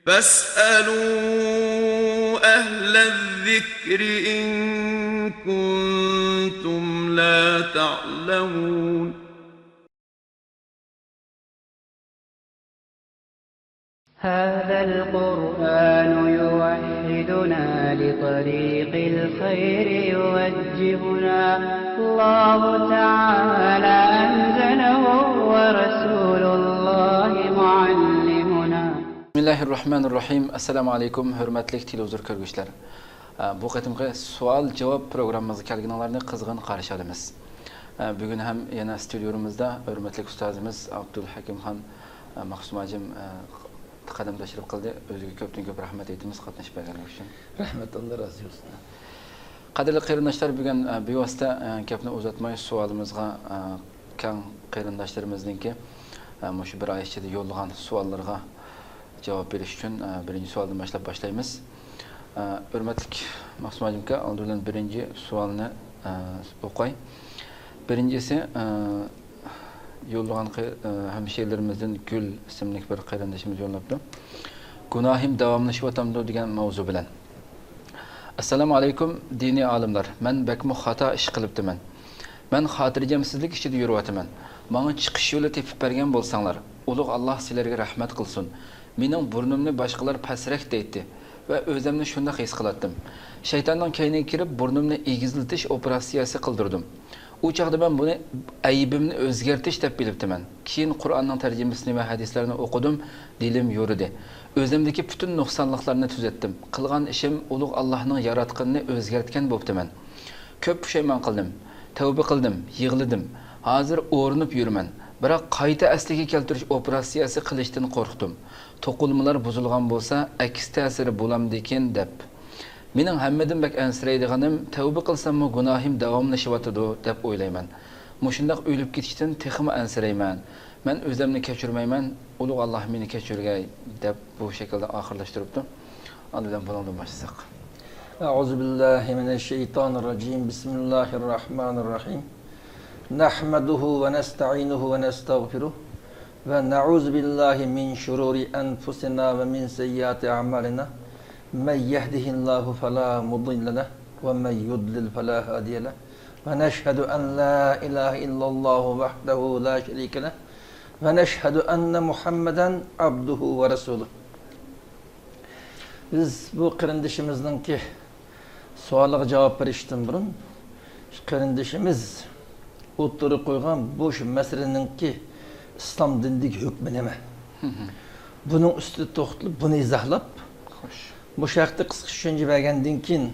فاسألوا أهل الذكر إن كنتم لا تعلمون هذا القرآن يوحدنا لطريق الخير يوجهنا الله تعالى أنزله ورسول الله معلمنا Bismillahirrahmanirrahim. Assalamu alaykum, hurmatli televizor ko'ruvchilar. Bu qatimqi savol-javob programmamizga kelganlarni qizg'in qarshi olamiz. Bugun ham yana studiomizda hurmatli ustozimiz Abdul Hakimxon Mahsumajim qadam tashrif qildi. O'ziga ko'p rahmat aytamiz qatnashib berganligi uchun. Rahmat, Alloh razı olsun. Qadrli qarindoshlar, bugun bevosita gapni uzatmay savolimizga kang qarindoshlarimizninki shu bir oy ichida yo'llagan savollarga cevap berish uchun birinchi savoldan başlaymiz. Hurmatli Mahsumajim aka, oldindan birinchi savolni o'qay. Birincisi yo'llagan hamshirlarimizdan Gül ismli bir qarindoshimiz yo'llabdi. Gunohim davomlashyapti degan mavzu bilan. Assalomu alaykum diniy olimlar. Men bakmo xato ish qilibdiman. Men xotirjamsizlik ichida yuryapman. Menga chiqish yo'li tepib bergan bo'lsanglar, ulug' Alloh sizlarga rahmat qilsin. Mening burnimni boshqalar pasrak deydi va o'zimni shunda his qilatdim. Shaytonning kayniga kirib burnimni egizlitish operatsiyasi qildirdim. U chaqda men buni aybimni o'zgartirish deb bilibdiman. Keyin Qur'onning tarjimasini va hadislarni o'qidim, dilim yuridi. O'zimdagi butun nuqsonliklarni tuzatdim. Qilgan ishim ulug' Allohning yaratganini o'zgartgan bo'ptiman. Ko'p pushaymon qildim, tavba qildim, yig'ladim. Hozir o'rinib yuraman. Biroq qayta asliga keltirish operatsiyasi qilishdan qo'rqdim. To'qilmalar buzilgan bo'lsa, aks ta'siri bo'lamdikin deb. Mening hammadan bak ansiraydiganim tavba qilsammi gunohim davomlashyapti deb o'ylayman. Mushundaq o'lib ketishdan texmi ansirayman. Men o'zimni kechirmayman, ulug' Alloh meni kechirgay deb bu shaklda oxirlashtiribdi. Ondan bo'lgan başlasak. A'udzu billahi mineşşeytanirracim. Bismillahirrahmanirrahim. Nahmaduhu ve nesta'inuhu ve nestağfiruh. Ve na'udzu billahi min şururi enfusina ve min seyyiati a'malina. Men yehdihillahu fela mudille leh ve men yudlil fela hadiye leh. Ve neşhedü en la ilahe illallah vahdehu la şerike leh. Ve neşhedü enne Muhammeden abduhu ve resuluh. Biz bu qarindishimizningki savoliga javob berishdan burun qarindishimiz o'tirib qo'ygan bu masalaninki islom dinidagi hukmi nima? Buning ustida to'xtalib, buni izohlab, bu haqda qisqa tushuncha bergandan keyin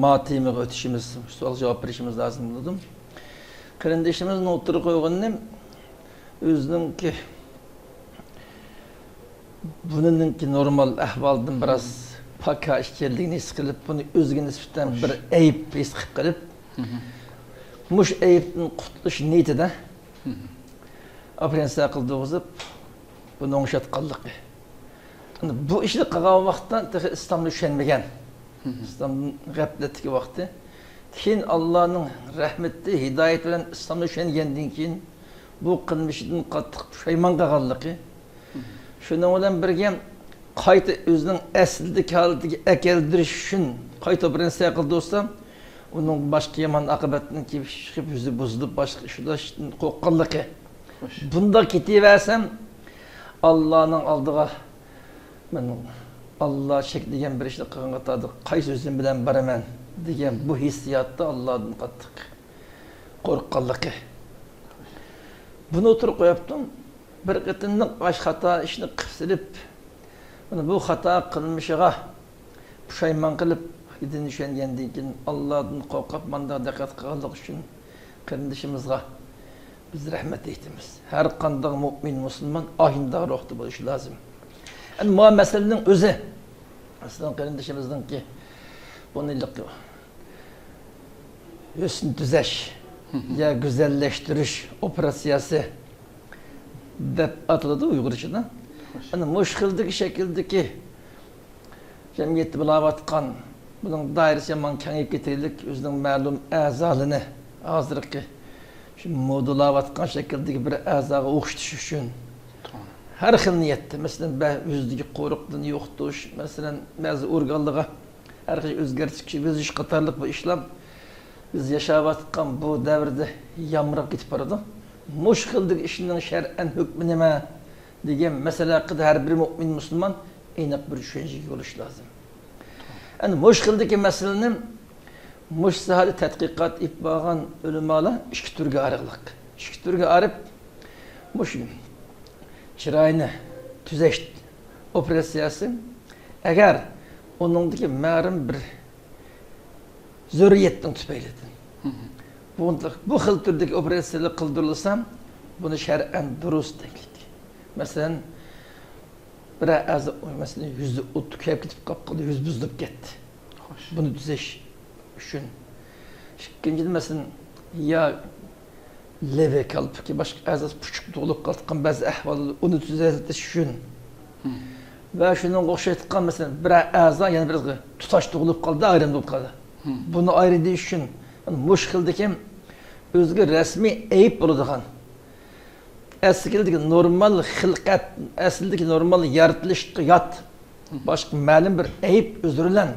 matemaga o'tishimiz, savol javob berishimiz lozim dedim. Qarindishimizning o'tirib qo'yganini o'zininki buninki normal ahvoldan biroz paka ishkelligini his qilib, buni o'ziga nisbatan bir ayb his qilib, mush aybdan qutulish niyatida operatsiya qildirib, buni o'ng'shatganligi. Bu ishni qilgan vaqtda islomni tushunmagan, islomning g'aflatdagi vaqti, keyin Allohning rahmati, hidoyati bilan islomni tushungandan keyin bu qilmishidan qattiq pushaymon qilganligi. Shuning bilan birga qayta o'zining aslidagi holatiga keltirish uchun qayta operatsiya qildi bo'lsa, uning boshqa yomon oqibatini kelib o'zi buzilib boshqa shundan qo'rqqanligi. Bunda ketaversam Allohning oldiga men Alloh chekdigan bir ishni qilganga ta'dir qaysi o'zim bilan boraman degan bu hissiyotda Allohdan qattiq qo'rqqanligi. Buni o'tirib qo'yaptim. Bir qatimning baş xato ishni qilib, bu xato qilmishiga pushaymon qilib, hidini tushungandan keyin Allohdan qo'rqib, manda diqqat qilganlik uchun qarindishimizga biz rahmat aytamiz. Har qanday mu'min musulmon oynda ruhda bo'lishi lozim. Yani bu meselenin o'zi aslında qarindishimizningki buni husn tuzash ya güzelleştirish operatsiyasi deb ataladi Uyg'urchada. Ana mushkildagi shakldagi jamiyatda bo'layotgan buning doirasi ham kengayib ketaylik, o'zining ma'lum a'zolarini hozirgi shu modalayotgan shakldagi bir a'zoga o'xshatish uchun her xil niyetde. Mesela yüzdeki qo'riqdan yo'qotish, masalan, ba'zi organlarga her xil o'zgartirish, o'zish qatorliq bu ishlar biz yashayotgan bu davrda yamrab ketib boradi. Mush xildagi ishning shar'an hukmi nima degan masala haqida har bir mo'min musulmon aniq bir tushunchaga bo'lishi lozim. Yani mush xildagi masalani mush sahada tadqiqot qilib bo'lgan ulamolar ikki turga ayirliq. Ikki turga ayirib mush chiroyni tuzash operatsiyasi agar onundaki ma'lum bir zurriyetning tufaylidan bu xil turdagi operatsiyalar qildirilsa buni shar'an durust deylik. Masalan bir a'zo masalan yuzi o't kuyib ketib qoldi, yuz buzilib ketdi. Buni tuzash uchun ikkinchidan masalan ya leve kalıp ki başka a'zosi puchuq tug'ilib qolgan ba'zi ahvolda uni tuzatish uchun ve şunun o'xshatgan masalan bir a'zo yana bir tutash tug'ilib qoldi, ayrim bo'lib qoldi. Buni ayridish uchun mush xildagi o'ziga rasmiy ayib bo'ladigan aslidagi normal xilqat, aslidagi normal yaratilishga yot boshqa ma'lum bir ayib o'zirilan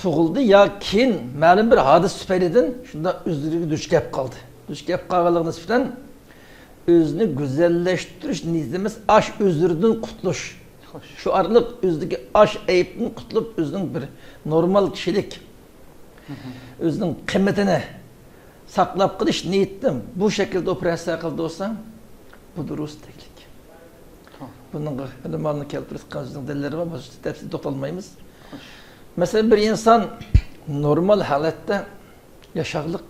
tug'ildi ya keyin ma'lum bir hodisa tufaylidan shunda o'zlariga duch kelib qoldi. Duch kelib qolganligi nisbatan özünü güzelleştiriş niyetimiz aş özürden qutuluş. Şu arlık özdeki aş eyipten qutulup özünün bir normal kişilik, özünün kıymetini saklap kılış niyettim. Bu şekilde operasyon kıldı olsa bu durust teklik. Bunun ilimanını keltirdik özünün delilleri var. Bu tepsi totalmayımız. Mesela bir insan normal halette yaşarlık.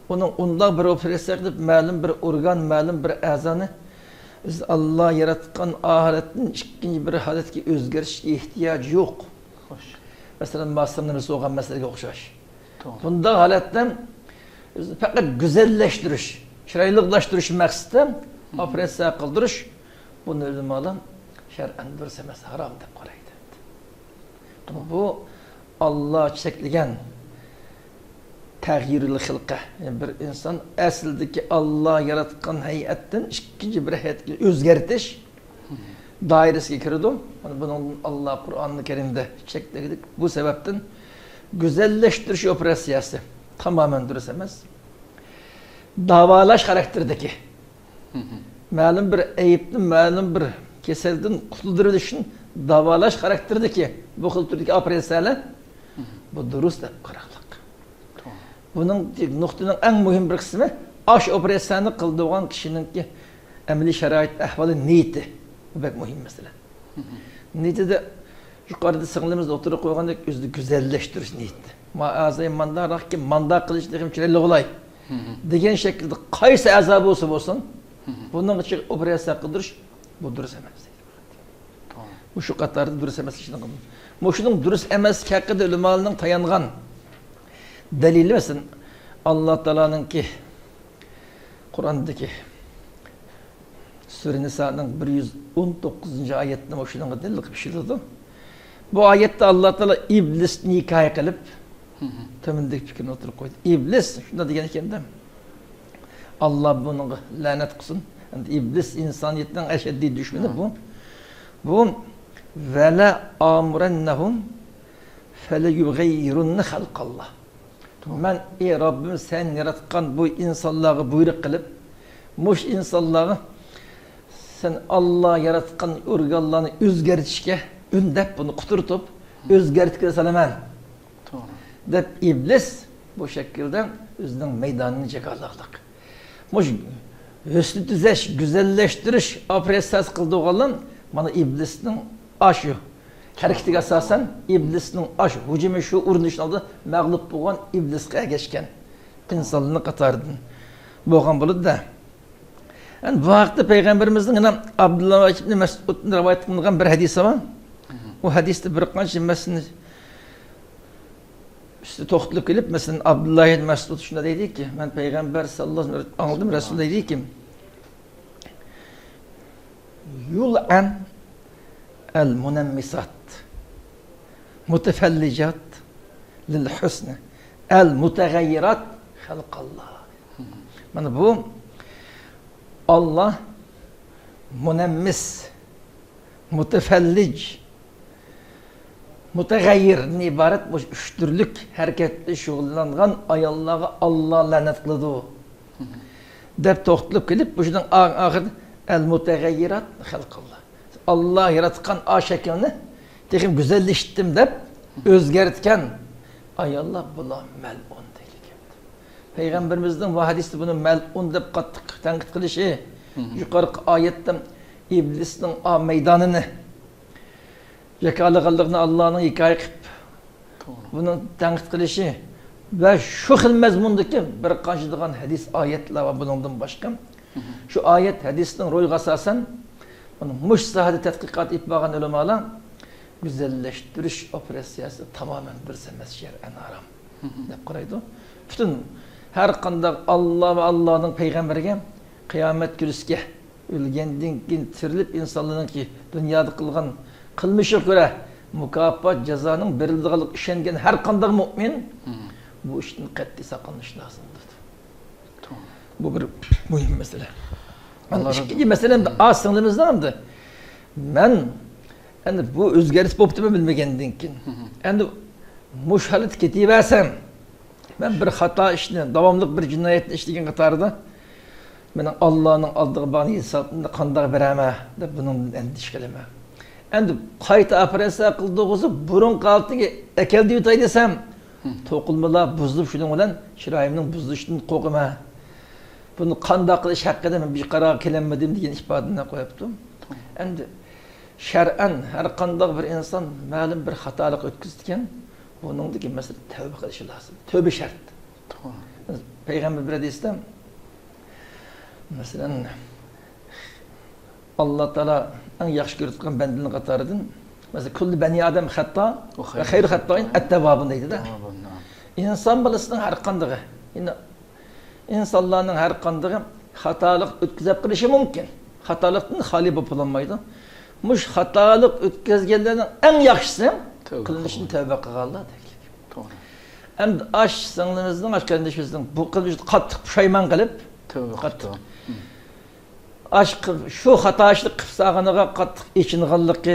Onun ondan bir operasyon edip ma'lum bir organ, ma'lum bir a'zoni biz Allah yaratgan ahiretin ikinci bir haletki o'zgarishga ihtiyacı yok. Mesela masraflarını soğan meseleye o'xshash. Bunda halatdan fakat güzelleştiriş, chiroyliqlashtirish maqsadida operatsiya qildirish buni ulamolar shar'an durust emas, harom deb qaraydi. Bu Allah cheklagan tağyirli xilqa. Yani bir insan asildeki Allah yaratgan hayattan ikinci bir hayatga o'zgartish dairesiga kirdi. Yani bunun Allah Kur'an-ı Kerim'de chekladik. Bu sebepten güzelleştirish operasyası tamamen durust emas. Davalash karakterdeki ma'lum bir ayıpni, ma'lum bir kasaldan qutuldirish uchun davalash karakterdeki bu xil turdagi operatsiyalar bu durust deb qaraylik. Bunun noktanın en mühim bir kısmı aş operasyonu kıldığın kişinin ki emeli şerait ahvalı niyeti. Bu pek mühim mesela. Niyeti de yukarıda sınırlarımızda oturup koyduğunda özünü güzelleştiriş niyeti. Mağazayı manda rak ki manda kılıçlarım çireli olay. Degen şekilde kaysa azabı olsun bunun için operasyon kıldırış bu durust emas. Bu şu katarda durust emas işini kıldım. Bu şunun durust emas hakkında ulamolarning tayangan delili mesela Allah Teala'nın ki Kur'an'daki Sure Nisa'nın 119. ayetinde hoşuna delil bir şey dedi. Bu ayette Allah Teala iblis nikah kılıp temindeki fikrini oturup koydu. İblis şunda diyen ekende Allah bunu lanet kılsın. Yani iblis insaniyetten eşeddi düşmanı bu. Bu ve la amrennahum fele yughayyirunne halqallah. Ben ey Rabbim sen yaratkan bu insanları buyruk kılıp muş insanları sen Allah yaratkan organlarını özgertişke ündep bunu kuturtup özgertike salaman dep iblis bu şekilde özünün meydanını cekarlarlık. Muş hüsnü düzeş, güzelleştiriş apresiyası kıldığı olan bana iblisinin aşı. Hareketiga asasen iblisning aş hücumu şu urinishni oldi mag'lub bo'lgan iblisga geçken insonning qatoridan bo'lgan bo'ladi da. Yani bu haqda Peygamberimizning Abdullah ibn Mas'ud'dan rivoyat qilingan bir hadisi var. O hadiste bir qancha masalani üstü to'xtalib kelib, mesela Abdullah ibn Mas'ud shunda deydi ki, ben Peygamber sallallahu aleyhi ve sellem anladım, Resul deydi ki, yul'an el-munammisat mutefellicat lil-husne el-mutegayyirat halkallah. Yani bu Allah munammis, mutafellic, mutagayyirdan ibaret bu üç türlük hareketli şug'ullangan ayollarga Allah lanet kıldı. Dep to'xtalib kelib, bu yerdan ahirda el mutagayyirat halqallah. Allah yaratgan a şeklini tekim güzelleştirdim dep özgertken ayollar bular melun deyilgan. Peygamberimizden bu hadiste bunu melun dep qattiq tanqid qilishi, yuqorqi oyatda iblisning a meydanını yakalaganligini Allah'ın hikoya qilib buni tanqid qilishi ve şu xil mazmundagi bir qancha hadis oyatlar va bundan boshqa şu ayet hadisning ro'yga asosan bunu mush sahada tadqiqot etib bo'lgan ulamolar güzelleştirish operatsiyasi tamamen bir emas shar'an harom deb qaraydi. Bütün her qanday Allah ve Allah'ın peygamberiga qiyomat kunisiga o'lgandan keyin tirilib insonlarningki dunyoda qilgan qilmishiga ko'ra mukofot jazoning beriladiganligiga ishongan har qanday mu'min bu ishdan qat'iy saqlanish lozimdir. Bu bir muhim mesele. İkinci meselem de aslımızdan da ben yani bu özgürlük poptumu bilmegenden kin. Yani muşhalit ketiversem ben bir hata işini, davamlık bir cinayet işlegen qatarda mening Allah'ın aldığı bana hesabında qandaq bereme de bunun endişkeleme. Yani qayta operatsiya qildığızı burun qaltıga ekeldi yutay desem to'qilmalar buzilib shuning bilan chiroyimning buzilishidan qo'rqima. Bunu qandaq qilish haqida men bir qarorga kelinmadim degan ifodani qo'yibdim. Endi shar'an har qanday bir inson ma'lum bir xatolik o'tkazgan, buningdagi masala tavba qilishi lozim. Tövbe shart. Payg'ambar bir hadisda masalan Allah Taala eng yaxshi ko'rgan bandaning qatoridan mesela kulli bani adam xato va xayru xatoin at-tawwabun deydi-da. İnson balasining har qanday İnsanların her kandığı hatalık ötkazıp kılışı mümkün. Hatalıktan hali yapılanmaydı. Muş hatalık ötkazgenlerin en yaxşısı kılınışını tövbe kılırlar deylik. Hem de aş sınırınızdan, aş kardeşimizden bu kılınışını kattık pişayman kılıp kattık. Şu hata işlik kıpsağınıga kattık için kallık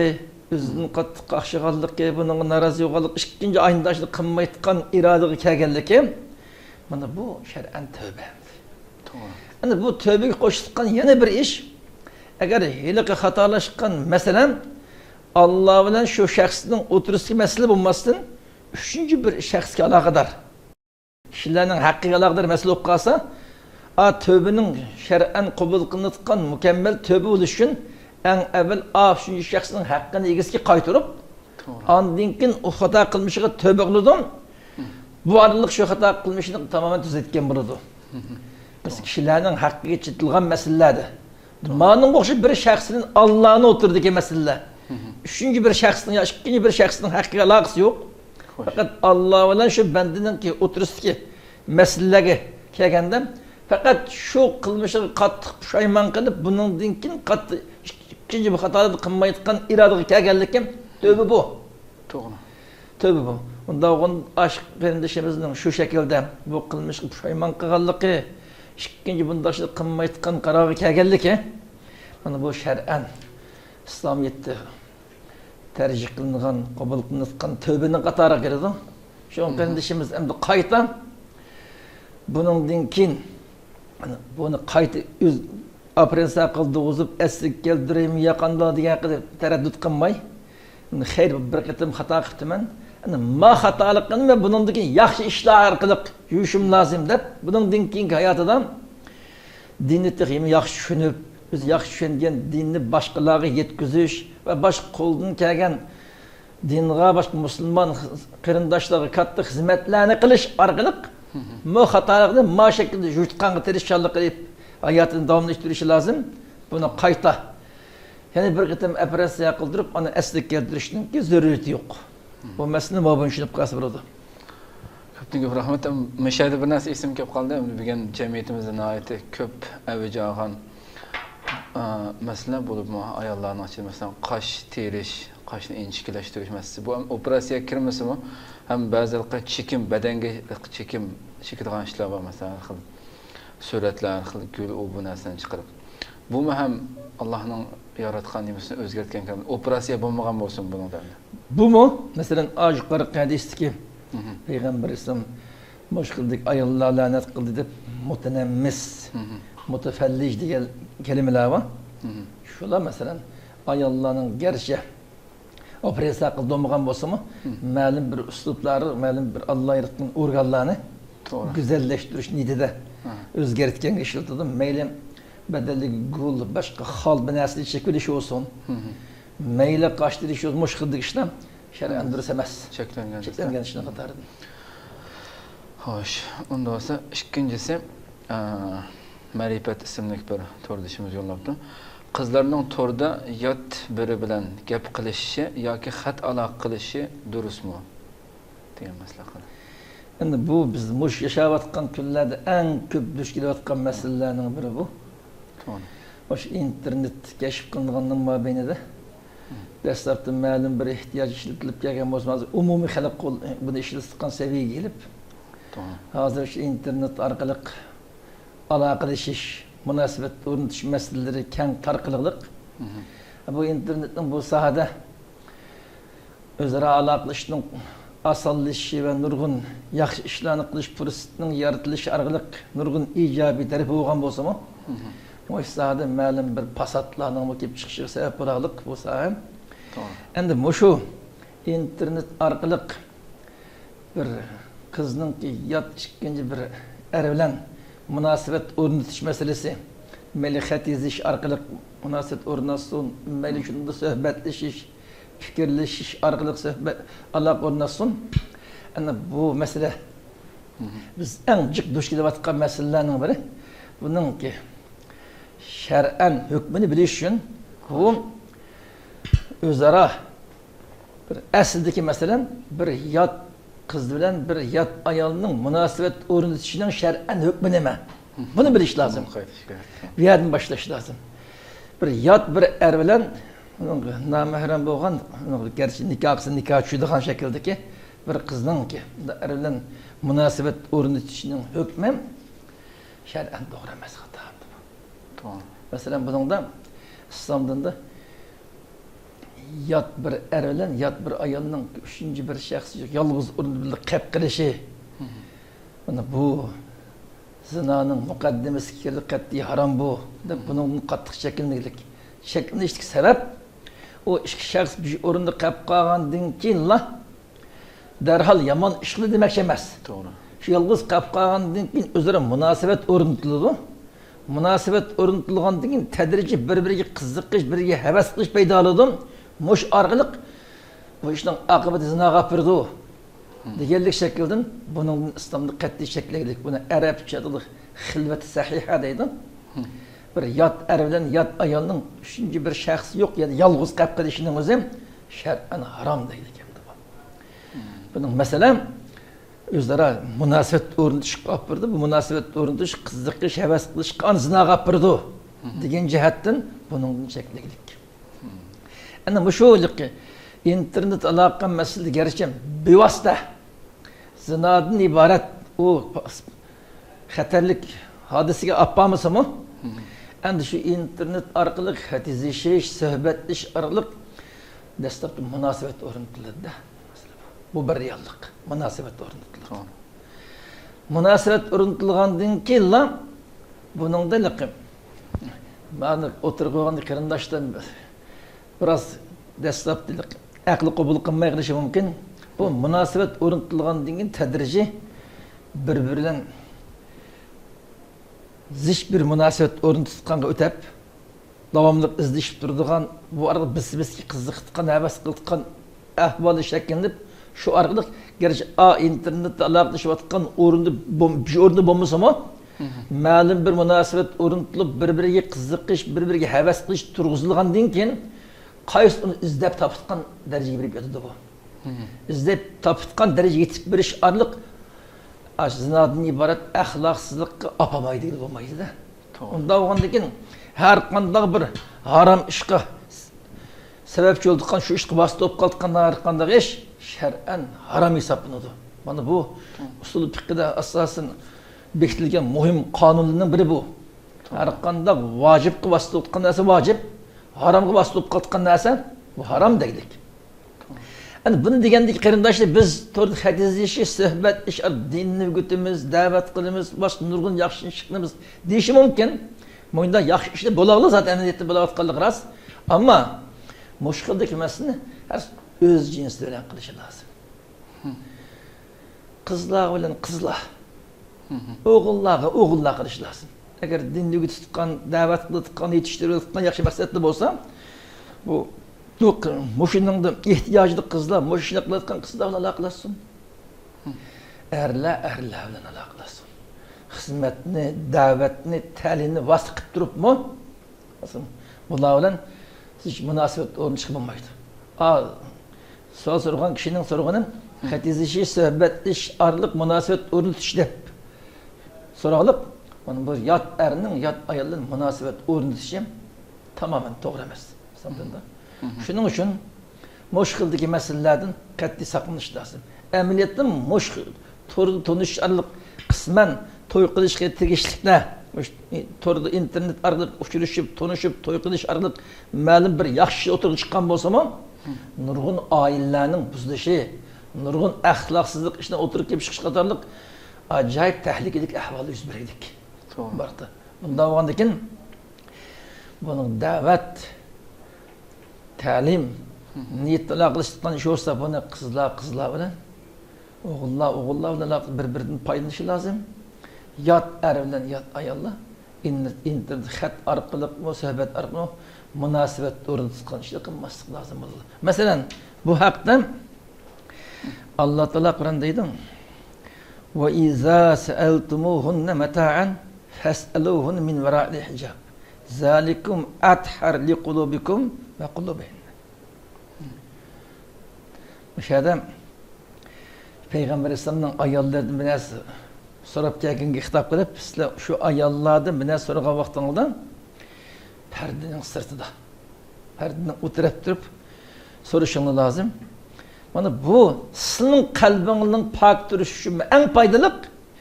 özünün kattık akşıgallık bunun narazı yoğalık ikinci ayında işlik kımmaytıkan iradığı kegellik bana bu şer'en tövbe. Yani bu tövbeyi koşulkan yeni bir iş. Eğer hilaki hatalaşkan mesela Allah bilen şu şahsının oturuşu mesele bulmasın, üçüncü bir şahsıya alakadar. Kişilerin hakkı alakadar mesele olsa, tövbenin şer'en kabul kılınıtkan mükemmel tövbe oluşun en evvel üçüncü şahsının hakkını ilgisi kaytırıp, andinkin o hata kılmışıga tövbe kılıdım. Bu aralık şu hata kılmışını tamamen düzeltken buludu. Biz kişilerin hakkı geçitilgen meselelerdi. Manın boşu bir şahsının Allah'ına oturdu ki meseleler. Üçüncü bir şahsının ya ikinci bir şahsının hakkı alakası yok. Fakat Allah olan şu bendinin ki oturursa ki meseleleri kelgenden fakat şu kılmışını kattık pişayman kılıp bunun dinkin katı ikinci bir hatalı kılmayıtkan iradığı kelgenlikken tövbe bu. Doğru. Tövbe bu. Onda onun aşk kardeşimizin şu şekilde bu kılmış pişayman kılganlığı, ikinci bundaşlık kılmayıtkan kararı kelgenliği, yani bu şer'en İslamiyet'te tercih kılınan, kabul kılınan tövbenin katara girdi. Şu an kardeşimiz hem de kayıta bunun dinkin bunu kayıt operatsiya qildirib eslik keldiraymi yaqinda degan taraddud qilmay xeyr bir qitim xato qilibman ma xatoligini men buningdagi yaxshi ishlar orqali yurishim lozim deb buningdan keyingi hayotida dinni texmi yaxshi tushunib o'zi yaxshi tushungan dinni boshqalarga yetkazish va boshqa qo'ldan kelgan dinga boshqa musulmon qarindoshlarga katta xizmatlarni qilish orqali bu xatolikni ma shaklda yutqanga tirishchilik qilib hayatını davamlaştırışı lazım. Buna kayta. Yani bir kıtam operatsiya kıldırıp onu eslik geldirişinin ki zürriyeti yok. Bu mesele mabun şunub kasıb oldu. Köpten köp rahmet. Meşahede bir nasıl isim köp kaldı. Bugün cemiyetimizin ayeti köp evici ağan mesele bulup mu ayarlarını açılması, kaş teriş, kaşını inçikileştiriş meselesi. Bu operasiya kirmesi mi? Hem bazı çekim, bedenge çekim, çekilgan işler var mesela. Suratlar, gül o bu narsadan chiqarib. Bu mu hem Allah'ın yaratgan nimetini özgertken kan operasiya bulmagan bolsun bunun da. Bu mu? Mesela yuqori hadisdeki Peygamber İslam boş kıldık ayollar lanet kıldı deb mutenemmis, mutefellic degan kelimeler var. Şular mesela ayollarning gerçi operatsiya qildirilmagan bo'lsa-mu, ma'lum bir uslublari, ma'lum bir Alloh yaratgan organlarni güzelleştirish niyatida o'zgartganga ishlatadi. Mayli bedeli gul, başka hal bir nesli çekiliş olsun. Meyle kaçtırış olsun, muşkıldık işlem. Şer'en durus emas. Çeklengen işine katardı. Hoş. Ondan sonra ikincisi Marifet isimli bir torduşumuz yollabdı. Kızlarının torda yat biri bilen gap qilishi yoki xat aloqa qilishi durust mu? Degan maslahat. Endi bu biz mush yashayotgan kunlarda eng ko'p duch kelayotgan masalalarning biri bu. Hoş internet keşif kılıngandan mabeynede dastlabda ma'lum bir ihtiyoç ishlatilib kelgan bo'lsa, umumiy xalq buni ishlatgan seviyega kelib, hozir shu internet orqali aloqalashish, munosabat o'rnatish masalalari keng tarqaliqliq. Bu internetning bu sohada o'zaro aloqalashishning osonlashishi va nurg'un yaxshi ishlarni qilish fursatining yaratilishi orqali nurg'un ijobiy tarafi bo'lgan bo'lsa-mu, bu sahada ma'lum bir pasatlarning kelib chiqishiga sabab bo'ladiq bu saha. Endi shu internet orqali bir qizning yot ikkinchi bir er bilan munosabat o'rnatish masalasi, mayli xat yozish orqali munosabat o'rnatsin, mayli shunda suhbatlashish, fikrlashish orqali suhbat aloqa o'rnatsin. Endi bu masala biz eng jiq duch kelayotgan masalalarning biri. Buningki şer'en hükmünü biliş için bu özara bir asildeki mesela bir yat kız bilen bir yat ayalının münasebet o'rnatishinin şer'en hükmü neme? Bunu biliş lazım. Bir yerden başlaş lazım. Bir yat bir er bilen namahrem bo'lgan, gerçi nikah tushadigan şekildeki bir kızның ki er bilen münasebet o'rnatishinin hükmü şer'en doğru emas. Mesela bunun da İslam'dan da yat bir er bilen yat bir ayolning üçüncü bir şahs yalnız o'rnida qilib qilishi. Bu zinanın muqaddimesi kirli qat'iy haram bu. Bunun qattiq şekillenishlik sebep o iki şahs bir o'rinda qilib qolgandan keyin derhal yaman ish qildi demek emas. To'g'ri. Shu yalnız qilib qolgandan keyin o'zaro munosabat o'rnatiladi. Munosabat o'rnatilgandan keyin tadrijiy bir-biriga qiziqish, biriga havas qilish paydo bo'ladi. Mush orqali bu ishning oqibati zinoga olib bordi. Deganlik shakldan buning islomda qat'iy shakllangan. Buni arabchada xilvat sahiha deydi. Bir yot er bilan yot ayolning uchinchi bir shaxsi yo'q, ya'ni yolg'iz qilib qilishining o'zi shar'an harom deydi ekan bu. Buning masalan o'zaro munosabat o'rnatish olib bordi. Bu munosabat o'rnatish qiziqish, havas qilish qon zinoga olib bordi degan jihatdan buning shakllangan. Ana mushulik internet aloqa masalasi gerçi bevosita zinodan iborat o xatarlik hodisiga olib bormasa-mu, endi shu internet orqali xatizlashish, suhbatlash orqali dastlabki munosabat o'rnatiladi. Bu bir reallik. Munosabat o'rnatiladi. Munosabat o'rnatilgandan keyin buningda mana o'tirib qo'ygan qarindoshdan biraz dastlabki aqli qabul qilmay qilishi mumkin. Bu munosabat o'rnatilgandan keyin tadrijiy bir-biridan zish bir munosabat o'rnatishga o'tib, davomli izlashib turadigan, bu arada biz-bizga qiziqgan, havas qilgan ahvoli shakllanib, shu orqali gerçi internetda aloqalashayotgan o'rinda bo'lmasa-mu, ma'lum bir munosabat o'rnatilib, bir-biriga qiziqish, bir-biriga havas qilish turg'izilgandan keyin qaysi uni izlab topgan darajaga berib yotadi bu. İzlab topgan darajaga yetib berish orqali zinodan iborat axloqsizlikqa opamaydi bo'lmaydi-da. Unda bo'lgandan keyin har qanday bir harom ishga sababchi bo'lgan shu ishga bosib qolgan har qanday ish shar'an harom hisoblanadi. Mana bu usul fiqhida asosan bekitilgan muhim qonunlarning biri bu. Her qandaq vacibga vasıta tutqan narsa vacib, haramga vasıta tutup qatqan narsa bu haram deylik. Yani bunu degandek qarindoshlar biz to'g'ri hadis ishi, suhbat ish, dinni o'rgatimiz, da'vat qilamiz, boshqa nurg'un yaxshi ish qilamiz deyishi mumkin. Bunda yaxshi ishlar bo'ladi, zaten niyatda bo'layotganligi rost. Ammo mushkildagi masalani har o'z jinsi bilan qilishi lozim. Qizlar bilan qizlar, o'g'illarga o'g'illar qilish lozim. Agar dinni o'rgatgan, da'vat qilgan, yetishtirayotgan yaxshi maqsadli bo'lsa, bu Muşunun ihtiyaclı kızlar, muşuna kılatkan kızlarla alakalasın. Erler bilen alakalasın. Hizmetini, davetini, telini vasıkıp durup mu? Bunlar bilen hiç münasebet orun çıkmamaydı. Sorgan kişinin sorganın hatizişi, sohbet, iş, arılık, münasebet orun tutuştu. Soralıp, onun bu yat erinin, yat ayalının münasebet orun tutuşu tamamen doğru emez. Samdığında. Şunun için mushkildagi masalalardan qat'iy saqlanish lozim. Amaliyotda tanishishlik qisman to'y qilishga tegishlikda, to'rda internet orqali uchrashib, tanishib, to'y qilish orqali ma'lum bir yaxshi o'tirib chiqqan bo'lsa-mu, nurg'un oilalarning buzilishi, nurg'un axloqsizlik ishdan o'tirib kelib chiqish qatorliq ajoyib tahlikali ahvol yuz berdik. To'g'ri. Bunda bo'lgandan keyin buning da'vat ta'lim niyetli qilishdan ish olsa buni qizlar bilan o'g'illar bilan bir-biridan foydalanishi lozim. Yot er bilan yot ayollar internet xat orqali, musohbat orqali munosabat o'rnatishga ish qilmaslik lozim bo'ladi. Masalan, bu haqda Alloh taolo Qur'onda deydi: "Va iza sa'altumuhunna mata'an fas'aluhun min wara'i hijab. Zalikum athhar liqulubikum ve qulubihin." Müşahede Peygamber Aleyhisselam'ın ayallarından biraz sorup geldiğinde hitap kılıp şu ayallardan biraz soruğa vaktinde perdenin sırtıda, perdenin oturup durup soruşunu lazım. Bana bu senin kalbinin pak duruşu mu en faydalı,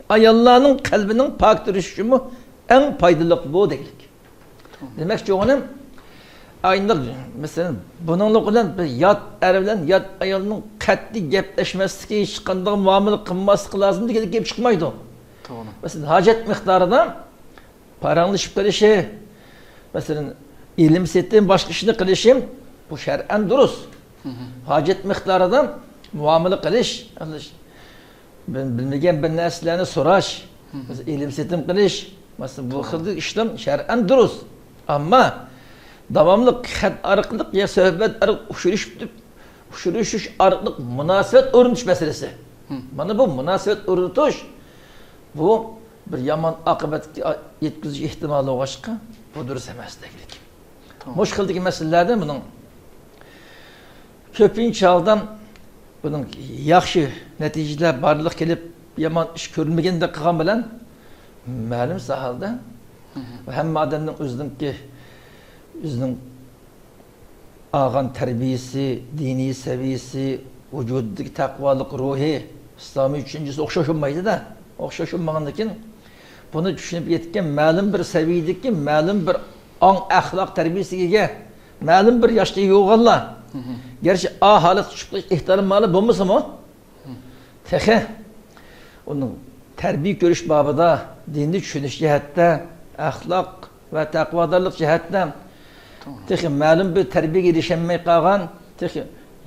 ayallarının kalbinin pak duruşu mu en faydalı bu değil. Demek ki onun aynı mesela bununla bilen yat er bilen yat ayolning qat'iy gapleşmesliği hech qanday muomala qilmaslik lozim degan gap chiqmaydi. To'g'ri. Mesela hojat miqdorida paranglashib qilishi, mesela ilm setdan boshqa ishni qilishi bu shar'an durust. Hojat miqdorida muomala qilish, bilmagan bir narsalarni so'rash, mesela ilm setim qilish, mesela bu xil ishlar shar'an durust. Ammo davamlı xat arqılıq ya söhbət arqılıq uçuruşuş arqılıq münasebet örünüş meselesi. Bana bu münasebet örünüş bu bir yaman akıbetki yetkizici ihtimali oğaşqa bu dürüst emas deylik. Mushkildagi meselelerde bunun köpinç aldan bunun yaxshi neticeler barlıq kelip yaman iş görülmegende qilgan bilan ma'lum sahalda hamma odamning o'zining ağan terbiyesi, dini seviyesi, vücuddaki takvalık ruhi, İslami üçüncüsü okşaş olmaydı da, okşaş olmağındakin bunu düşünüp yetken ma'lum bir seviyedeki, ma'lum bir an ahlak terbiyesiga, ma'lum bir yaşta yo'g'onlar. Gerçi halat çıkıp ihtarmalı bulmasa mı? Tehe, onun terbiye görüş babında, dini düşünüş cihatta, ahlak ve takvadarlık cihatta Tehi ma'lum bir terbiye erişemey qalgan, tehi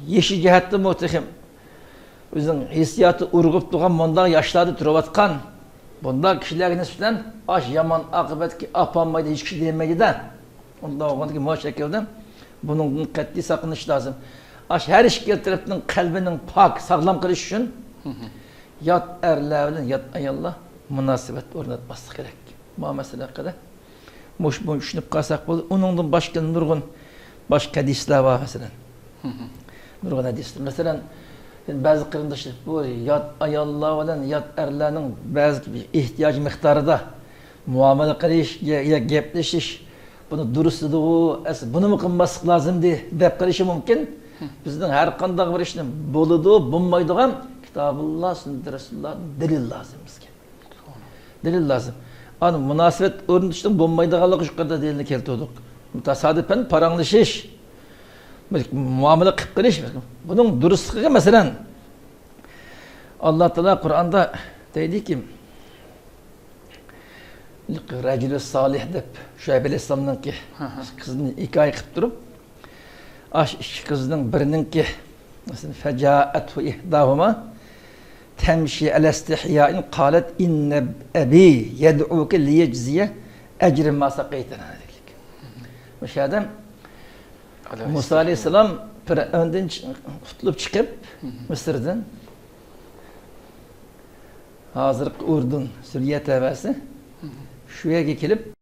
yeşil cihatta mı tehi özün hissiyatı urgup durgan bunda yaşlarda turayotgan bunda kişilerin nisbeten aş yaman akıbet ki apanmaydı hiç kişi diyemeydi de onda olgandaki bu şekilde bunun qat'iy saqlanish lazım. Aş her iş tarafının kalbinin pak sağlam qilish için yat erler bilan yat ayollar münasebet o'rnatmaslik kerak. Bu mesele kadar. Muş bu düşünüp qalsak bo'ladi. Onundan başka nurg'un başka hadislar var mesela. Nurg'un hadislar. Mesela bazı qarindoshlar bu yat ayollar bilan yat erlarning bazı ihtiyoji miqdorida muomala qilish ya gaplashish buni durustidi buni mi qilmaslik lozim deb qilishi mumkin. Bizning har qanday bir ishni bo'ladi, bo'lmaydigan Kitobulloh, sunnat Rasululloh dalil lozim bizga. Dalil lozim. Hani münasebet örnüşten bulmaydıganlığı yukarıda değilini keltirdik. Tasadifen paranlaşış, muamele kılıp kılış. Bunun dürüstlüğü mesela Allah Teala Kur'an'da dedi ki Racülü salih dep Şuayb Aleyhisselam'ın ki kızını hikaye kılıp durup iki kızının birinin ki fecaethu ihdahuma temşi ala istihyain qalet inne abi yed'uke liyecziye ecrin ma sakaytana dedik. Müşahedem Musa Aleyhisselam önden tutulup çıkıp Mısır'dan hazırlık Urdun Suriye tevesi şuya gelip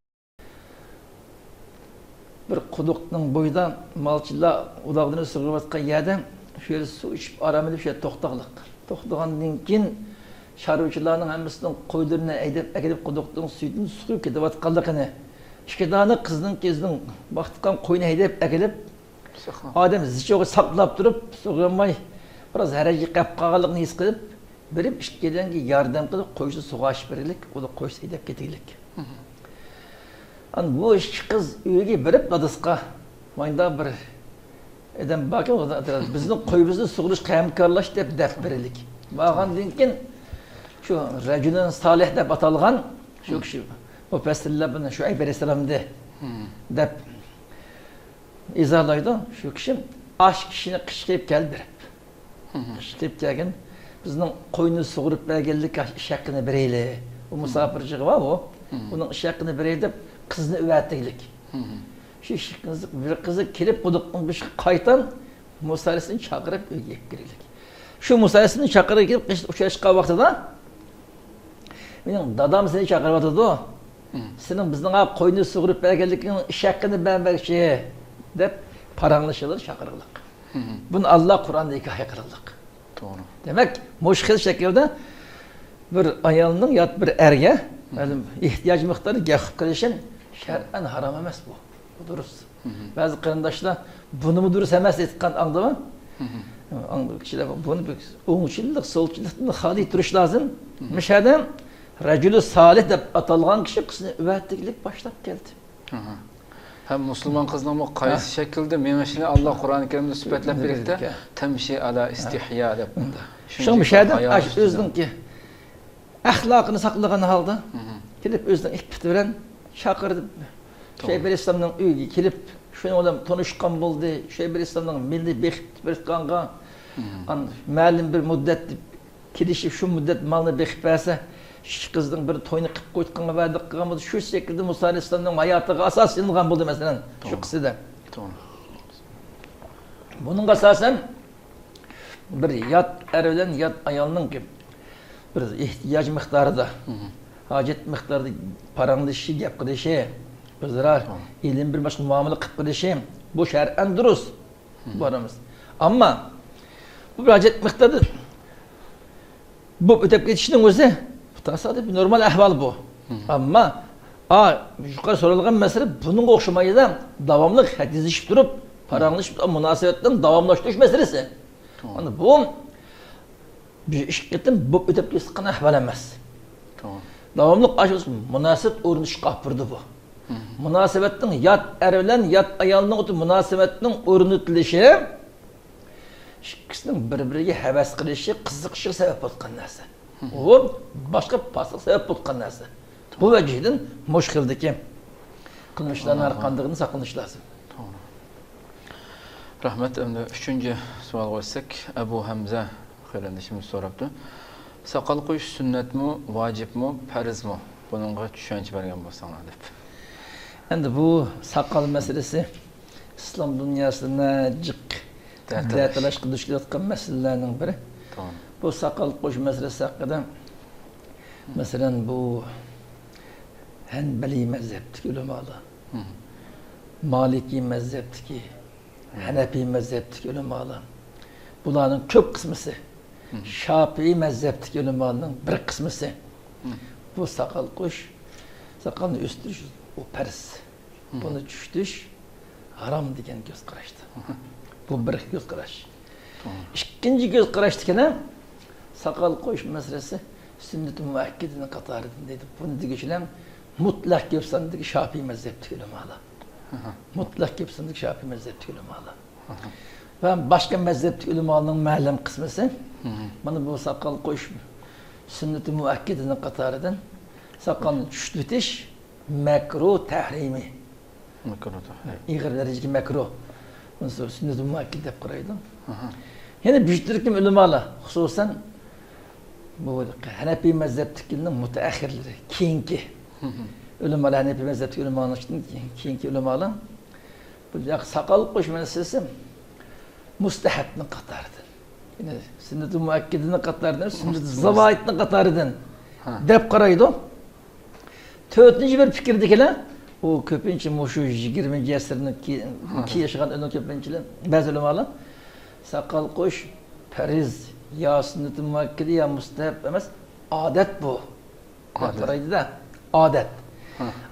bir quduqning boydan malçılar udağını sığırvatqa yerden şöyle su içip aram edip şöyle toxtaqlıq. Toxtağandan keyin şaruvchilarning hammasining qo'ylarini aydab quduqning suyini suqib ketayotganligini ikki dona qizning kezning vaqtqan qo'yni haydab akelib odam zichoga saqlab turib sug'ilmay biroz haraji qilib qolganligini his qilib berib ikkilanga yordam qilib qo'yni suvga ochib beraylik uni qo'yni haydab ketaylik. Bu ikki qiz uyga berib dadasqa mayda bir adam bakın bizning qo'yimizni sug'urishga hamkorlash deb daf beraylik. Bağandan keyin şu racülün salih deb atalgan şu kishi mufassirlar buni Şuayb Aleyhisselam'da deb izohlaydi. Şu kishi ash kishini qishqib keldi. Qishqib kelgan bizning qo'yni sug'urib berganlik ish haqqini beraylik. Bu musofirchiga va bu uning ish haqqini beraylik deb qizni uvataylik. Şu bir kızı kelib quduqning bir qaytan Musa Aleyhisselam'ı chaqirib uyga kiraylik. Şu Musa Aleyhisselam'ı chaqirib kelib uchrashgan vaqtida mening dadam seni chaqiryotdi. Sening bizning qo'yni sug'urib berganliging ish haqqini bermoqchi deb paranglashilib chaqiriliq. Buni Alloh Qur'onda hikoya qildik. To'g'ri. Demak, mushkil shaklda bir ayolning yot bir erga ehtiyoj miqdorini gaqib qilishim shar'an harom emas bu. Bu durust. Bazı qarindoshlar buni mu durust emas aytgan angdimi? Kişiler bunu o'ngchilik, so'lchilikni xoli turish lozim. Mishadam racülü salih deb atalgan kishi qizni uvatliklik boshlab keldi. Hem Müslüman kızının bu qaysi şekilde menimcha Allah Qur'oni Karimda sifatlab berdi. Temşi ala istihya deb. Şu mishadam o'zining axloqini saqlagan holda kelib o'zining iffati bilan chaqirdi. Şuayb Aleyhisselam'ın uyga kelib shuni bilan tanishgan bo'ldi. Şuayb Aleyhisselam'ın milli bekitib berganga ma'lum bir muddat kelishib shu muddat malni bekib bersa şu qizning bir to'yni qilib qo'yganga va'da qilgan bo'ldi. Shu şekilde Musa Aleyhisselam'ın hayotiga asos qilingan bo'ldi masalan shu qisida. Bunun asosan bir yot er bilan yot ayolning bir ehtiyoj miqdorida hojat miqdorida paranglishi gap qilishi o'zaro ilim bir boshqa muomala qilib qilishi bu shar'an durust boramiz. Ammo bu hojat miqdorida bu o'tib ketishning o'zi tasodif normal ahvol bu. Ammo yuqori so'ralgan masala buning o'xshamaydi. Davomli hadizlashib turib, paranglashib munosabatdan davomlashtirish masalasi. Ana bu bir ish ketim bu o'tib ketgan ahvol emas. Davomli aşırı munosabat o'rnashga olib bu. Munosabatning yot er bilan yot ayolning munosabatning o'rnatilishi ikisining bir-biriga havas qilishi, qiziqishiga sabab bo'lgan narsa. O boshqa pasliq sabab bo'lgan narsa. Bu vajihdan mushkildagi qilmishlarning arqandigini saqlanish lozim. Rahmat. Endi 3-savol qo'ysak, Abu Hamza qarindoshimiz so'rabdi. Saqal qo'yish sunnatmi, vojibmi, farzmi? Buningga tushuncha bergan bo'lsanglar deb. Endi bu saqal masalasi islom dunyosida jiq da'talashga duch kelayotgan masalalarning biri. Bu saqal qo'yish masalasi haqida masalan bu Hanbali mazhabdagi ulamolar, Maliki mazhabdagi, Hanafi mazhabdagi ulamolar, bularning ko'p qismisi Şafii mazhabdagi ulamolarning bir qismisi bu saqal qo'yish, saqalni o'stirish bu farz. Buni tushutish harom degan ko'z qarashdi. Bu bir ko'z qarash. Ikkinchi ko'z qarash degani saqal qo'yish masalasi sunnat-u muakkadining qatoridan deydi. Buni degichilar mutlak köp sandık Şafii mezhepteki ulemalar. Mutlak köp sandık Şafii mezhepteki ulemalar. Ben başka mezhepteki ulemaların ma'lum kısmısı. Bana bu sakal koş sünnet-i muakkidinin katarıdan sakalını çüştütiş mekruh tahrimi. Makruh. İğir dereceki mekruh. Bunun sonra sünnet-i muakkid dep qaraydı. Yani büyüktürküm ulemalar, hususan bu Hanefi mezheptikinin müteahhirleri, keyinki ulemalar, Hanefi mezheptiki ulemaların keyinki ulemalar bu sakal koş meselesi mustahapның qatarıdır. Yani sünnet-i muakkidinin qatarıdır, sünnet-i zavaitning qatarıdır dep qaraydı. Tötüncü bir fikirdekiler o köpünçü muşu 20. asırning ki yaşagan ön köpünçüler bazı ulemalar sakal koş fariz ya sünnet-i muakkidi ya mustahap emas adet bu. Qaraydı da adet.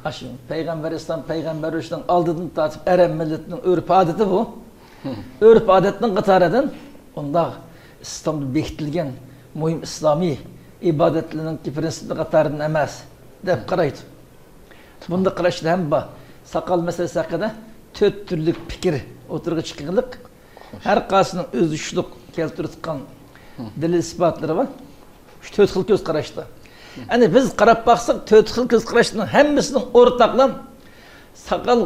Aşın Peygamber İslam Peygamber Rüşt'ün aldığını tartışıp Erem milletinin örf adeti bu. Örf adetinin qatarıdan onda İslam'da bekitilgen mühim İslami ibadetlerinin ki prensipli qatarıdan emas dep qaraydı. Bunda qarashda ham bor. Sakal meselesi haqida 4 türlük fikir o'tirg'i chiqilib, har qaysining o'z ushluq keltirgan dalil isbotlari bor. Shu 4 xil ko'z qarashda. Ani biz qarab baqsak 4 xil ko'z qarashning hammasining o'rtaqlam sakal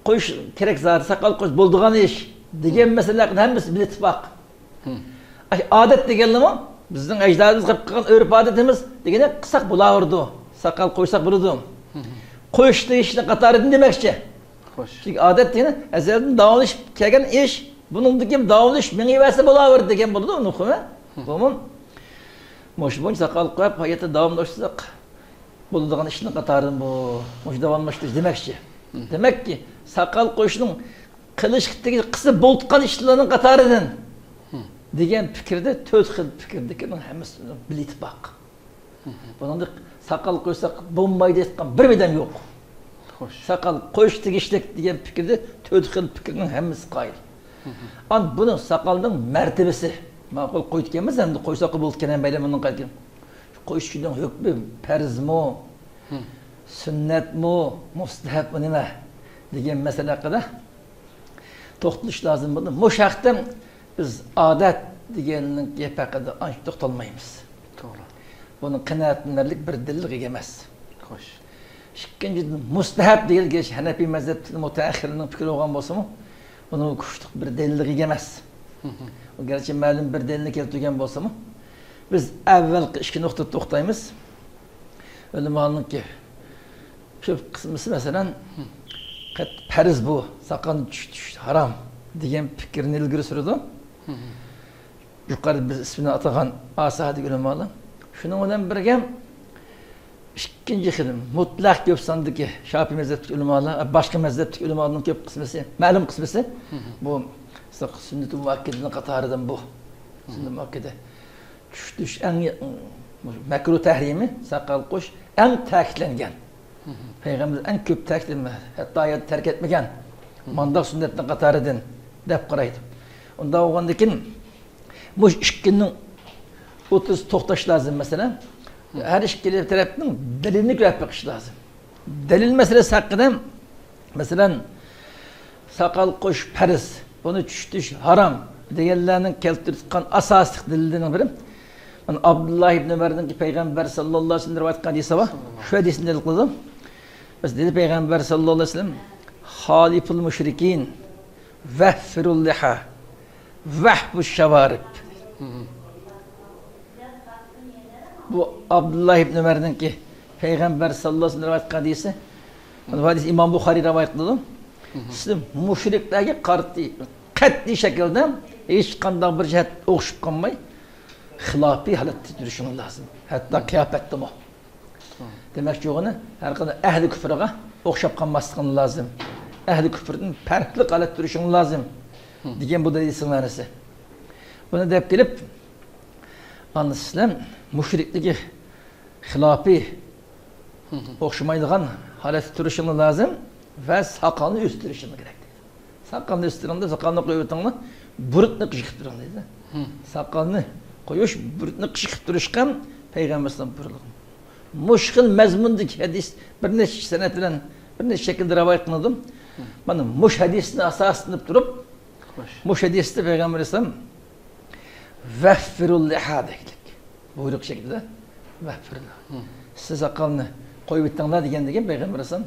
qo'yish kerak zar, sakal qo'yish bo'ldigan ish degan masalalarning hammasi bir ittifoq. Odat deganlar bizning ajdodimiz qilib qilgan urf odatimiz deganda qilsak bo'laverdi. Sakal qo'ysak bo'ladi. Qo'yishni ishni qatoridan demakchi. Xo'sh. Çünkü adet degani azaldan davomlashib kelgan ish, buningdagi davomlash mengivasi bo'laverdi degan bo'ladi uni hukmi. Umuman mush buncha sakal qo'yib hayotda davomlashsak bo'ladigan ishni qatoridan bu mush davomlashtirish demakchi. Demakki sakal qo'yishning qilishlikdagi qilsa bo'lgan ishlarning qatoridan degan fikrda 4 xil fikrdagining hammasi bir ittifoq. Buningda sakal qo'ysak bo'lmaydi degan bir odam yo'q. Xo'sh. Sakal qo'yish tegishlik degan fikrda 4 xil fikrning hammasi qoyil. An buni sakalning martabasi ma'qul qo'yitganmiz, endi qo'ysak bo'lgan ham bayramning qaytgan. Qo'yishning hukmi farzmi, sunnatmi, mustahabmi nima degan masala haqida to'xtalish lozim bo'ldi. Bu shaxtdan biz odat deganning gap haqida ancha to'xtalmaymiz. To'g'ri. Bunun qanoatlanarlik bir dalil emas. Xo'sh. İkinchidan mustahab deyilgan Hanefi mezhebinin mutaahhirinin fikri olgan bo'lsa-mu, buni kuchli bir dalil emas. O gerçi ma'lum bir dalilni keltirgan bo'lsa-mu, biz avvalgi ikki nuqtada to'xtaymiz. Ulamolarningki ko'p qismisi masalan farz bu, sakalni tush harom degan fikrni ilgari surdi. Yuqorida biz ismini atagan asadi ulamolar shuning bilan birga ikkinchi xil mutlaq ko'p sondagi Şafii mezhebidagi ulamolar, boshqa mezhebdagi ulamolarning ko'p qismisi, ma'lum qismisi bu sünnet-i muakkidning qatoridan bu. Sünnet-i muakkide tush eng makruh tahrimi sakal qo'sh eng ta'kidlangan. Peygamber eng ko'p ta'kidlangan, hatto ayat tark etmagan. Mandaq sunnatning qatoridan deb qaraydi. Unda o'g'andakin bu ikkining 30 to'xtash lozim masalan. Her ikili tarafning dalilini ko'rib baqish lozim. Dalil meselesi haqida masalan sakal qo'sh farz, buni tushtish harom deganlarning keltirgan asosiy dalilining biri mana Abdullah ibn Umarning Peygamber sallallohu alayhi vasallam rivoyat qilgan hadisi bor. Shu hadisni dalil qildi. Biz dedi Peygamber sallallohu alayhi vasallam haliful müşrikin vahfirul liha vahbuş şavarib. Bu Abdullah ibn Ömer'ninki Peygamber sallallahu aleyhi ve sellem rivayet hadisi. Bu hadis İmam Bukhari rivayet kıldı. Sizin müşriklerge qat'iy şekilde hiç qanday bir cihet o'xshib qolmay xilofiy holatda turishing lozim. Hatto qiyofatda mu. Demak yo'g'ini har qanday ahli kufrga o'xshab qolmasliging lozim. Ahli kufrdan farqli holatda turishing lozim degan bu hadisning ma'nosi. Buni deb kelib anlasizlar müşrikligi xilofiy o'xshamaydigan holatda turishing lozim va soqolni o'stirishing kerak. Sakalni üstünde sakalni koyuyorlar, burutni qışıqib turing deydi. Sakalni qo'yish, burutni qışıqib turishgan Peygamber sallallohu alayhi vasallam muşkil mezmundaki hadis bir neçe senet bilen bir neçe şekilde rivayet kılındım. Bana muş hadisini asaslanıp durup muş hadiste Peygamber Aleyhisselam veffirul liha deylik. Buyruk şekilde veffirul. Siz sakalını koyup bittiğinde degen Peygamber Aleyhisselam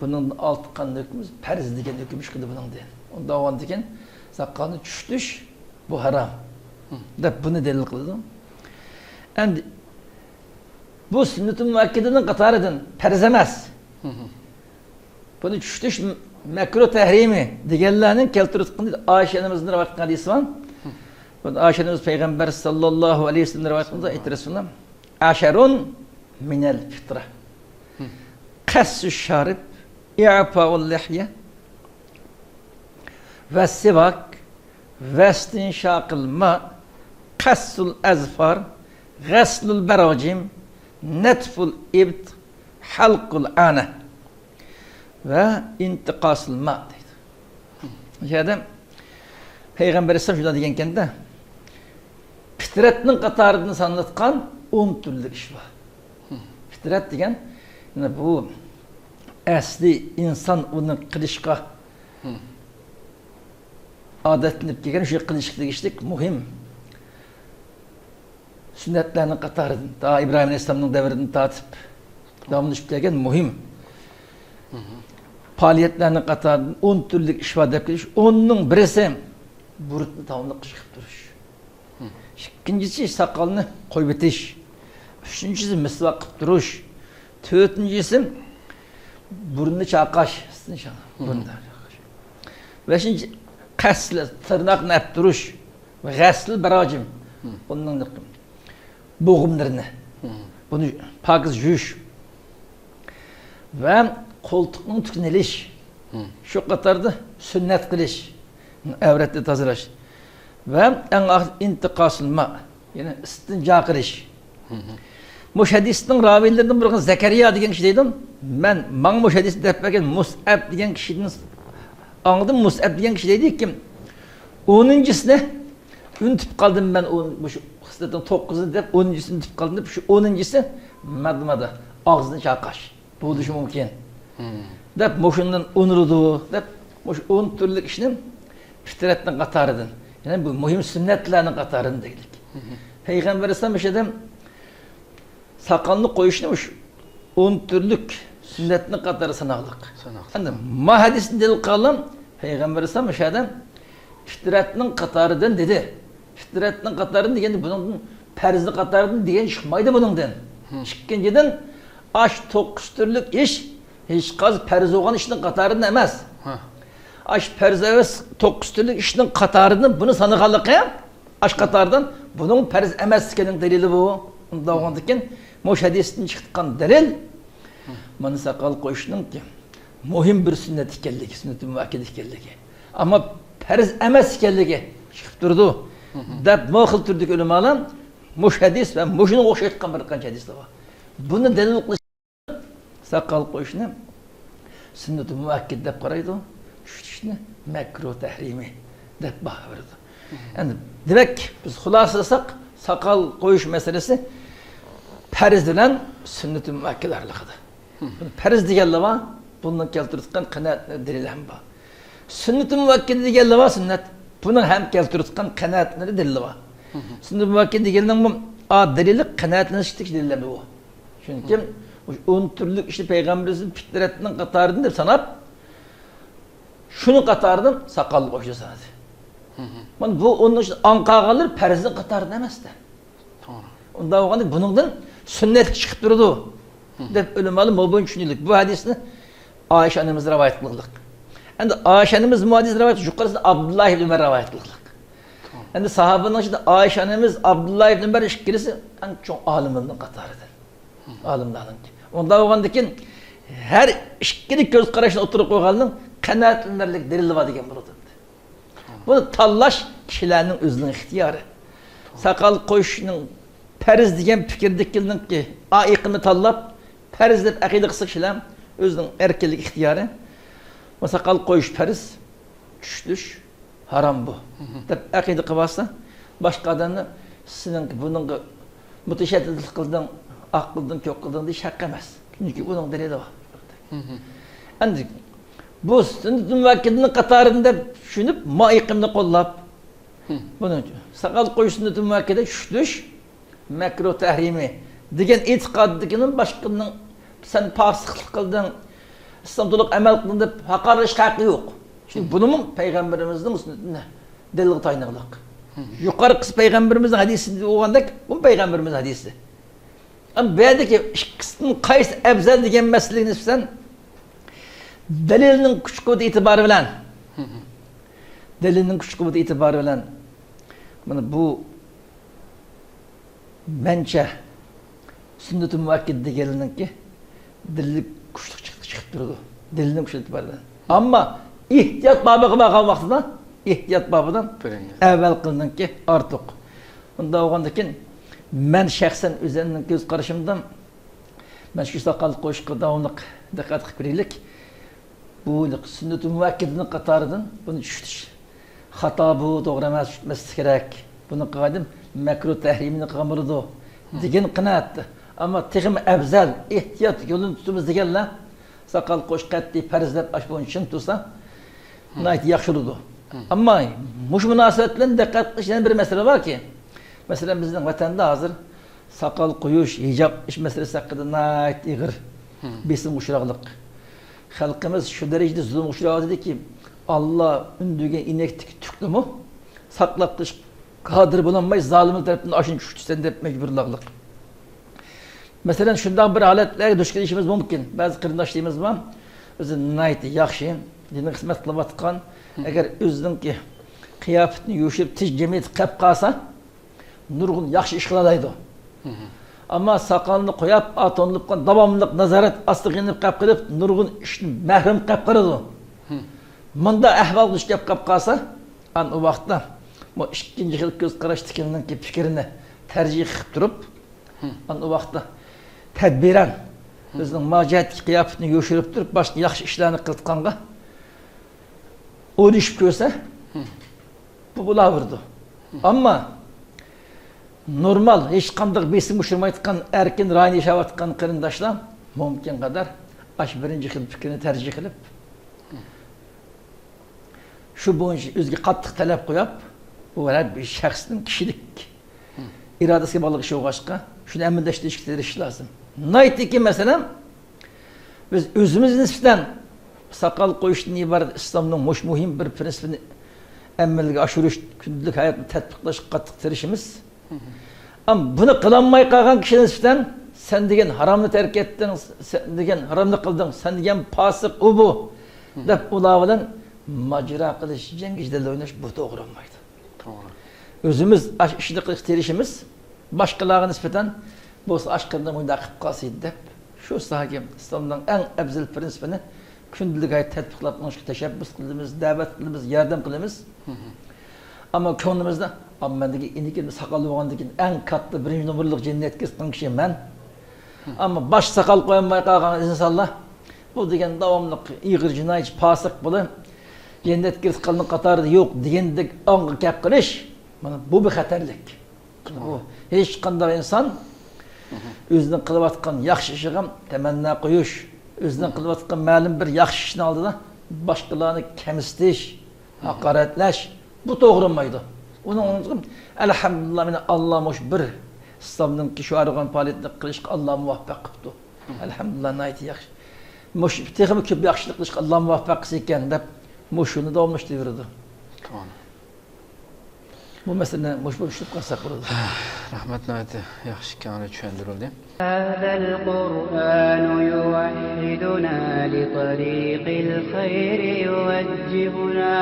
bunun alt kan hükmümüz perz degen hükmüş kıldı bunun diyen. Onda o an degen sakalını çüştüş bu haram. Da bunu delil kıldım. Endi bu sünnet-i muakkedenin katarıdın perz emez. Bunu çüştüş mekruh tehrimi degenlerinin keltirip Ayşe annemizin rivayet hadisi var. Bu Ayşe annemiz Peygamber sallallahu aleyhi ve sellem rivayet kıldı. Ayet Resulullah aşerun minel fitra. Kassu şarib, i'fa'ul lihye ve sivak ve istinşakıl ma, kassul azfar, ghaslul beracim, netful ibt, halkul ana ve intikasıl ma deydi. Yani Peygamber Aleyhisselam şurada degenken de fitretinin katarını sanatkan 10 türlü iş var. Fitret degen yani bu asli insan onu kılışka adetlenip gelgen şu kılışıklık işlik muhim. Sünnetlerinin katarını daha İbrahim Aleyhisselam'ın devrini tatip devamlı işlerken muhim. Faaliyetlerinin katarını 10 türlü iş var deyip geliş. Onun birisi burutlu tamamlık çıkıp duruş. İkincisi sakalını koyup bitiş. Üçüncüsü misvak kıp duruş. Dördüncüsü burnunu çakaş. Beşinci kaslı tırnakını hep duruş. Ve gaslı beracim. Onun boğumlarını. Bunu pakız jüş. Ve koltuğunun tüküneliş. Şu kadarda sünnet kılış. Evretli tazılaş. Ve en ahir intikasılma. Yani istinca kılış. Muş hadisinin ravilerinden biri Zekeriya degen kişi dedim. Ben muş hadisi defberken Mus'ab degen kişinin anladım. Mus'ab degen kişi dedi ki 10'uncusine üntüp kaldım ben bu hısletin 9'unu dep 10'uncusunu üntüp kaldım dep şu 10'uncusu madmada ağzını çakaş. Bu oluşu mümkün. Dep muşundan onurdu dep muş 10 türlü kişinin fitretten katarıdın. Yani bu mühim sünnetlerinin katarını dedik. Peygamber Aleyhisselam işledim sakalını koyuşmuş 10 türlük sünnetinin katarı sanaklık. Anladın mı? Hadisinde delil kalalım Peygamber Aleyhisselam işledim fitretinin katarıdın dedi. Fitretinin katarını degen bunun perzli katarını degen çıkmaydı bunundan. Çıkıncıdan aş 9 türlük iş hiç kaz perz olan işinin katarını emez. Aş perz eves 9 türlük işinin katarını bunu sanıkalık ya. Aş katardan bunun perz emezkenin delili bu. Onda oğandıkken muş hadisinden çıktıkan delil bana sakal koşunun ki muhim bir sünnet ikenligi, sünnet-i müvakked ikenligi. Ama perz emezkenligi çıkıp durdu. Dep muhil türdük ulemalar muş hadis ve muşunu okşaytkan bir hadis de var. Bunu delil kılış sakal koşunu sünnet-i müvakked dep karaydı. Şu işini mekruh tehrimi dep bağırdı. Yani demek biz hulaslasak sakal koyuş meselesi perz dilen sünnet-i müvakked arlıqıdır. Perz degenler var, bundan keltirtkan kanaat delil hem var. Sünnet-i müvakked degenler var sünnet, bunun hem keltirtkan kanaatleri delil var. Sünnet-i müvakked degenler bu delili kanaatleniştik delilleri bu. Çünkü 10 türlük işte Peygamberimizin fitretinin katarını dep sanap şunu katardım sakallı koşu sanadı. Bu onun için ankağalır perzin katarını emez de. Onda oğandık bunundan sünnet çıkıp durdu. Dep ölümalı mobun düşünülük. Bu hadisini Ayşe annemiz rivayet kıldık. Yani Ayşe annemiz bu hadis rivayet yukarısında Abdullah ibn Ömer rivayet kıldık. Yani sahabenin içinde Ayşe annemiz Abdullah ibn Ömer işkilisi en çok alimlerden katarıdır. Alimlerden. Onda oğandık her işkilik göz karşısına oturup koyalım kanaatlerlik delil var degen burada. Bunu tallaş kişilerinin özünün ihtiyarı. Sakal koyuşunun perz degen fikirdekilinin ki ayıkını tallap perz dep akide kısa kişiler özünün erkelik ihtiyarı. O sakal koyuş perz çüştüş haram bu. Dep akide kıvasa başka adamlar sizin bunun müteşedditlik kıldığın Aqıldan, köqıldan da şaq emas. Çünki bunun delili var. Endi bu sünnet müvakkidinin qatarında düşünüp maiqimni qo'llab buni saqal qo'yish sünnet müvakkide tushdish makruh tahrimi degan e'tiqodnikinin boshqaning sen fasiqlik qilding, islom to'liq amal qilding deb haqorlash haqqi yo'q. Çünki bunun peygamberimizning sünnetine delil taynıqlıq. Yuqarı qız peygamberimizin hadisinde olganda bu peygamberimizin hadisi. Ama bu'yerdagi ikkisining qaysi afzal degan masalaga nisbatan delilning kuch-quvvati e'tibori bilan delilning kuch-quvvati e'tibori bilan mana bu mencha sünnet-i muvakkid deganiki delil kuchli chiqib turadi. Delilning kuch e'tibori bilan. Ammo ehtiyot babiga borgan vaqtida ehtiyot babidan avval qilinganki ortiq. Bunda olgandan keyin men shaxsan o'zimning ko'z qarashimdan men shu saqal qo'shqa davomli diqqat qilib birlik bu sünnet-i muvakkidning qatoridan buni tushutish xato bu to'g'ri emas tushmaslik kerak. Buni qildim makruh tahrimini qilmadi degan qinoatdi. Ammo texim afzal ehtiyot yo'lini tutamiz deganlar saqal qo'sh qat'iy farzlab ash bo'yicha tursa nayt yaxshi bo'ladi. Ammo mush munosabat bilan diqqat qilishdan bir masala borki, masalan bizning vatanda hozir saqal qo'yish, hijob ish masalasi haqida nayt ig'ir besim uchroqliq. Xalqimiz shu darajada zulm uchrayaptiki, Alloh undigan inaktik tukdimi saqlab qilish qodir bo'lolmay zolimlar tarafdan ashun tushsan deb majburlaqliq. Masalan shunday bir holatlarga duch kelishimiz mumkin. Ba'zi qarindoshlarimiz bor, o'zi nayt yaxshi, dinga xizmat qilayotgan, agar o'zininki qiyofatni yo'shib tiz jamiyat qilib qolsa, nurg'un yaxshi ish qilalaydi. Ammo saqalni qo'yib, atonlib qolgan davomli nazorat ostiga qilib qilib, nurg'un ishni mahrum qilib qoladi. Bunda ahvol ishib qolib qolsa, an u vaqtda bu ikkinchi xil ko'z qarashdikining fikrini tarjih qilib turib, an u vaqtda tadbiran o'zining majat qiyofatni yo'shirib turib, boshqa yaxshi ishlarni qilib o'rishib ko'rsa, bu bo'laverdi. Ammo normal hech qanday besim ushirmayotgan erkin rayni yashayotgan qarindoshlar mumkin qadar ash birinchi xil fikrni tarjih qilib shu bo'yicha o'ziga qattiq talab qo'yib, bu har bir shaxsning kishilik irodasiga bog'liq ish o'g'ashqa shuni amallashtirish kerak lazım. Naytiki masalan biz o'zimiz nisbatan saqal qo'yishdan iborat islomning muhim bir prinsipini amalga oshirish, kundalik hayotni tatbiqlash qattiq tirishimiz. Ama bunu qilolmay qolgan kishi nisbatan sen degan haromni tark etding, sen degan haromni qilding, sen degan fosiq u bu deb ular bilan majra qilish, jangishda o'ynash bu to'g'ri bo'lmaydi. To'g'ri. O'zimiz ishni qilish tirishimiz boshqalarga nisbatan bo'lsa ashqardan o'ynab qilib qolsin deb shu sohaga islomning eng afzal prinsipini kundalik hayot tatbiqlab qilishga tashabbus qilamiz, da'vat qilamiz, yordam qilamiz. Ammo ko'nglimizda ammandagi inikini saqal bo'lgandan keyin eng katta birinchi nomerlik jannatga chiqqan kishi men. Ammo bosh saqal qo'yolmay qolgan insonlar bu degan davomli ig'ir jinoyat fosiq bo'lib jannatga chiqqanning qatorida yo'q degandek ong'i gap qilish, mana bu bir xatarlik. Bu hech qanday inson o'zining qilayotgan yaxshi ishiga tamanna qo'yish, o'zining qilayotgan ma'lum bir yaxshi ishni oldida boshqalarni kamsitish, haqoratlash bu to'g'ri bo'lmaydi. Onun elhamdülillah meni Allah muş bir İslam'ın ki şu arıgan faaliyetini kılışık Allah muvaffak kıptı. Elhamdülillah nayeti yakşı. Muş tekimi köp yakşılık kılışık Allah muvaffak kısıyken de muşunu da olmuş devirdi. Tamam. Bu mesele muş bu işlip kalsak burada. Rahmet nayeti yakşı kanı düşündürüldü. هذا القرآن يوحدنا لطريق الخير يوجهنا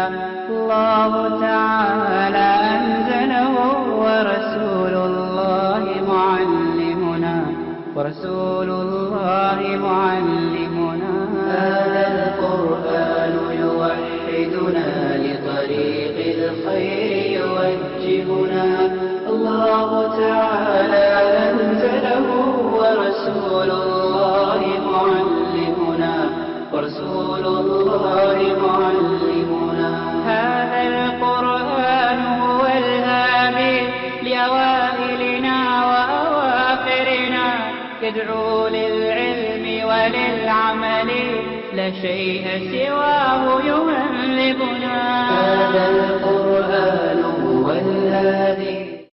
الله تعالى أنزله ورسول الله معلمنا هذا القرآن يوحدنا لطريق الخير يوجهنا الله تعالى أنزله ورسول الله معلمنا هذا القرآن هو الهادي لأوائلنا وأواخرنا ندعو للعلم وللعمل لا شيء سواه يهذبنا. هذا القرآن هو الهادي